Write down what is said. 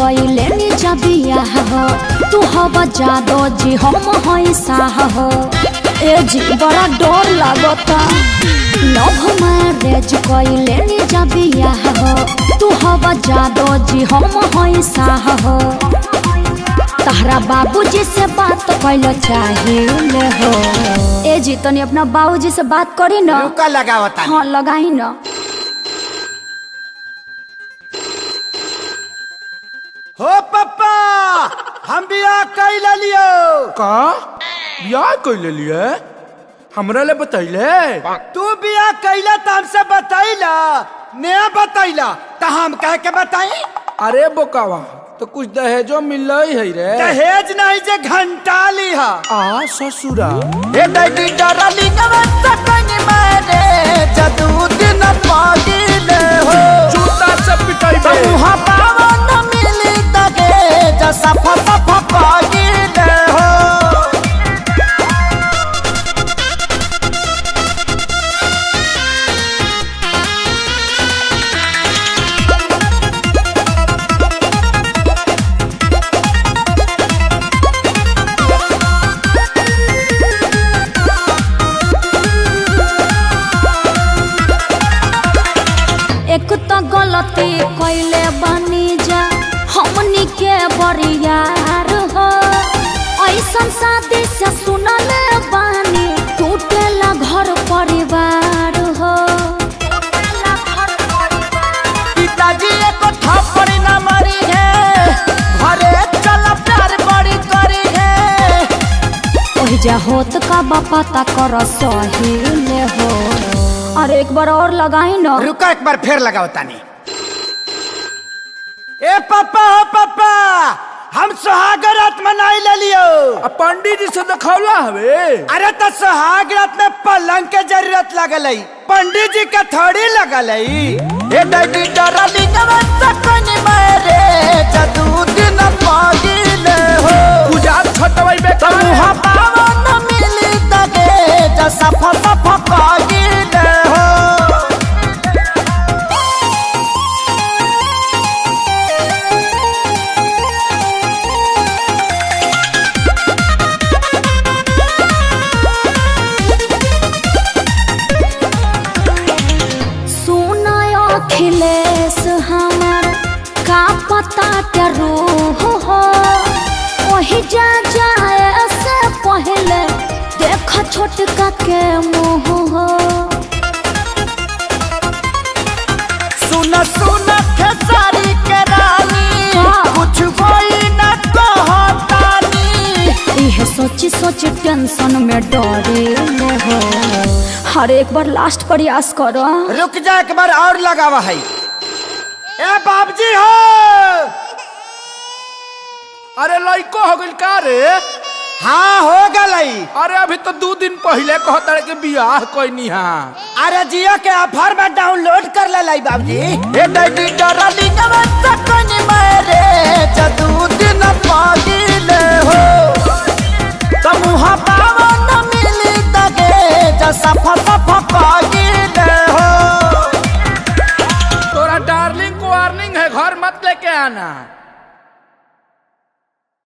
कइले नी जबिया हो तू हवा जादो जी हम हई साह हो ए जी बड़ा डर लागता लव मैरिज कइले नी जबिया हो तू हवा जादो जी हम हई साह हो तहरा बाबूजी से बात कइल चाहिए हो ए जी तनी अपना बाबूजी से बात करी ना रुका लगावता हाँ लगाई ना हो पप्पा हम बियाह कैल लियो का बियाह कैल लिए हमरा ले बतैले तू बियाह कैला त हमसे बतैला ने बतैला त हम कह के बताई अरे बोकावा तो कुछ दहेजो मिल है रे दहेज नहीं जे घंटा लिहा आ ससुरा ए दैडी डरली नवत कनी मारे जदू दिन पागिले हो जूता से पिटाई बे मुहा पावन मिली तगे जसा फसा पागिले हो एक तो गलती कइले बनी जा हमनी के बरियार हो ऐसन शादी से सुनले बानी टूटेला घर परिवार हो पिताजी एको थप्पड़ न मारी है घरे चल प्यार बड़ी करी है ओहि जा होत का पता कर सही ले हो अरे एक बार और लगाई ना रुका एक बार फिर लगाओ तानी ए पापा हो पापा हम सुहाग रात मनाई ले लियो पंडित जी से दिखौला हवे अरे तो सुहाग रात में पलंग के जरूरत लगल है पंडित जी के थोड़ी लगल है ए दैडी डरली नवत कनी मारे जदू दिन पागिले हो गुजार छटवाई बे मुहा पावन मिली तगे जसा फसा पागिले हो अखिलेश हमार का पता के रूह हो वही जा जाए से पहले देख छोटका के मुँह हो सुन सुन खेसारी के रानी कुछ कोई न कहतानी यह सोची सोची टेंशन में डरे हो हर एक बार लास्ट प्रयास करो रुक जा एक बार और लगावा है ए बाबजी हो अरे लइको हो गइल का रे हाँ हो गई अरे अभी तो 2 दिन पहले कहता के बियाह कोई अरे जियो के ऑफर में डाउनलोड कर ले लाई बाबजी ए दैडी डरली नवत कनी मारे जदू दिन पागिले हो तमुहा पावन मिली तगे जसा फसा पागिले हो तोरा डार्लिंग को वार्निंग है घर मत लेके आना।